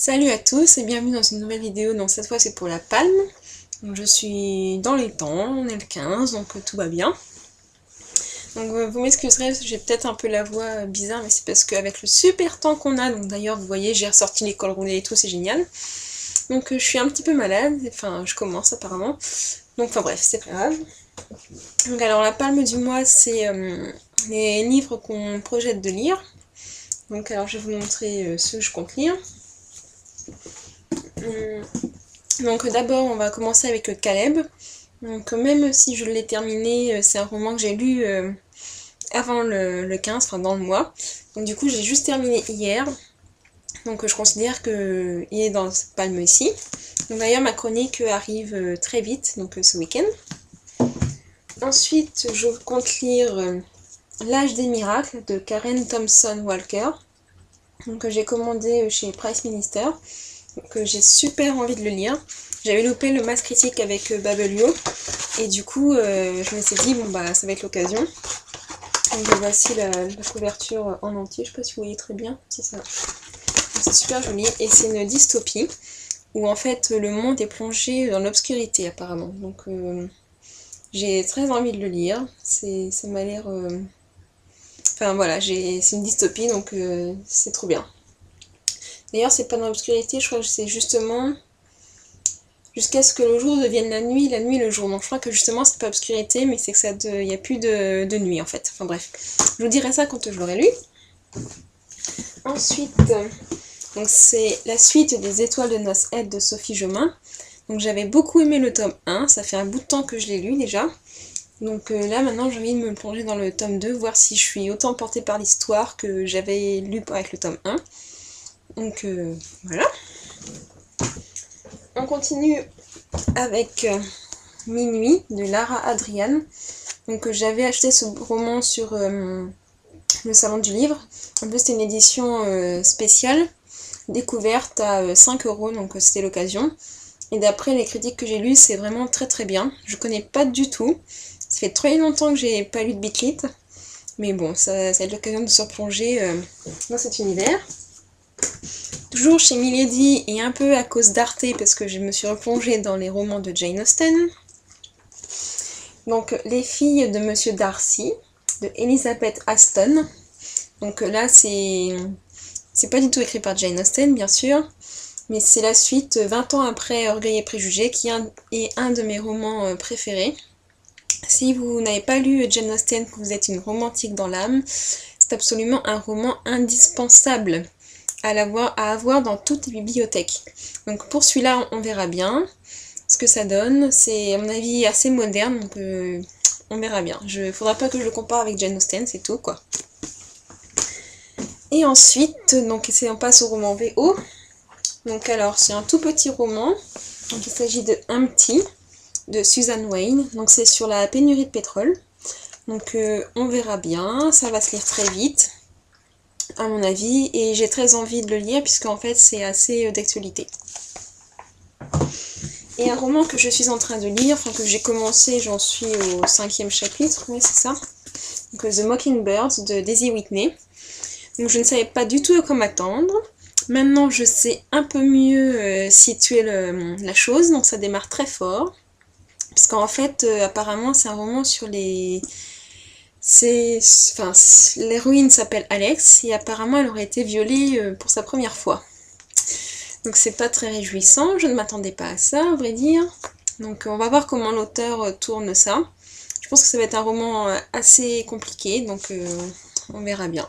Salut à tous et bienvenue dans une nouvelle vidéo. Donc cette fois c'est pour la palme. Donc, je suis dans les temps, on est le 15 donc tout va bien. Donc vous m'excuserez, j'ai peut-être un peu la voix bizarre, mais c'est parce qu'avec le super temps qu'on a, donc d'ailleurs vous voyez j'ai ressorti les cols roulés et tout, c'est génial. Donc je suis un petit peu malade, enfin je commence apparemment. Donc enfin bref, c'est pas grave. Donc alors la palme du mois c'est les livres qu'on projette de lire. Donc alors je vais vous montrer ceux que je compte lire. Donc d'abord on va commencer avec Caleb. Donc même si je l'ai terminé, c'est un roman que j'ai lu avant le 15, enfin dans le mois. Donc du coup j'ai juste terminé hier. Donc je considère qu'il est dans cette palme ici. Donc d'ailleurs ma chronique arrive très vite, donc ce week-end. Ensuite je compte lire L'âge des miracles de Karen Thompson Walker. Donc j'ai commandé chez Price Minister. Donc j'ai super envie de le lire. J'avais loupé le Mass Critique avec Babelio et du coup je me suis dit bon bah ça va être l'occasion. Donc voici la couverture en entier, je sais pas si vous voyez très bien, si ça. C'est super joli et c'est une dystopie où en fait le monde est plongé dans l'obscurité apparemment. Donc j'ai très envie de le lire, ça m'a l'air... Enfin voilà, c'est une dystopie donc c'est trop bien. D'ailleurs c'est pas dans l'obscurité, je crois que c'est justement jusqu'à ce que le jour devienne la nuit le jour. Donc je crois que justement c'est pas obscurité mais c'est que il n'y a plus de nuit en fait. Enfin bref, je vous dirai ça quand je l'aurai lu. Ensuite, donc c'est la suite des Étoiles de noces Ed de Sophie Jomain. Donc j'avais beaucoup aimé le tome 1, ça fait un bout de temps que je l'ai lu déjà. Donc là maintenant j'ai envie de me plonger dans le tome 2, voir si je suis autant portée par l'histoire que j'avais lu avec le tome 1. Donc voilà. On continue avec Minuit de Lara Adrian. Donc j'avais acheté ce roman sur le salon du livre. En plus c'était une édition spéciale, découverte à 5€, donc c'était l'occasion. Et d'après les critiques que j'ai lues, c'est vraiment très très bien. Je connais pas du tout. Ça fait très longtemps que j'ai pas lu de Beat-Lit. Mais bon, ça va être l'occasion de se replonger dans cet univers. Toujours chez Milady et un peu à cause d'Arte parce que je me suis replongée dans les romans de Jane Austen. Donc Les filles de Monsieur Darcy de Elizabeth Aston. Donc là c'est pas du tout écrit par Jane Austen bien sûr, mais c'est la suite 20 ans après Orgueil et Préjugés qui est un de mes romans préférés. Si vous n'avez pas lu Jane Austen, que vous êtes une romantique dans l'âme, c'est absolument un roman indispensable à avoir dans toutes les bibliothèques. Donc pour celui-là, on verra bien ce que ça donne. C'est à mon avis assez moderne, donc on verra bien. Faudra pas que je le compare avec Jane Austen, c'est tout quoi. Et ensuite, donc on passe au roman VO. Donc alors, c'est un tout petit roman. Donc il s'agit de Empty de Susan Wayne. Donc c'est sur la pénurie de pétrole. Donc on verra bien, ça va se lire très vite à mon avis, et j'ai très envie de le lire puisqu'en fait c'est assez d'actualité. Et un roman que je suis en train de lire, enfin que j'ai commencé, j'en suis au 5e chapitre, oui c'est ça. Donc The Mockingbird de Daisy Whitney. Donc je ne savais pas du tout à quoi m'attendre. Maintenant je sais un peu mieux situer la chose, donc ça démarre très fort. Puisqu'en fait apparemment c'est un roman sur l'héroïne s'appelle Alex et apparemment elle aurait été violée pour sa première fois. Donc c'est pas très réjouissant, je ne m'attendais pas à ça, à vrai dire. Donc on va voir comment l'auteur tourne ça. Je pense que ça va être un roman assez compliqué, donc on verra bien.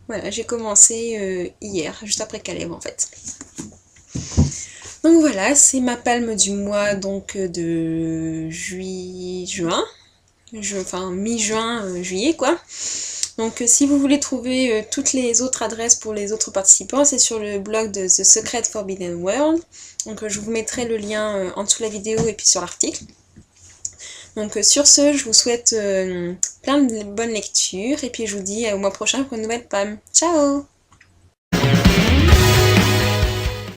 Voilà, j'ai commencé hier, juste après Caleb en fait. Donc voilà, c'est ma palme du mois donc de juin. Enfin mi-juin, juillet quoi. Donc si vous voulez trouver toutes les autres adresses pour les autres participants, c'est sur le blog de The Secret Forbidden World. Donc je vous mettrai le lien en dessous de la vidéo et puis sur l'article. Donc sur ce, je vous souhaite plein de bonnes lectures et puis je vous dis au mois prochain pour une nouvelle palme. Ciao!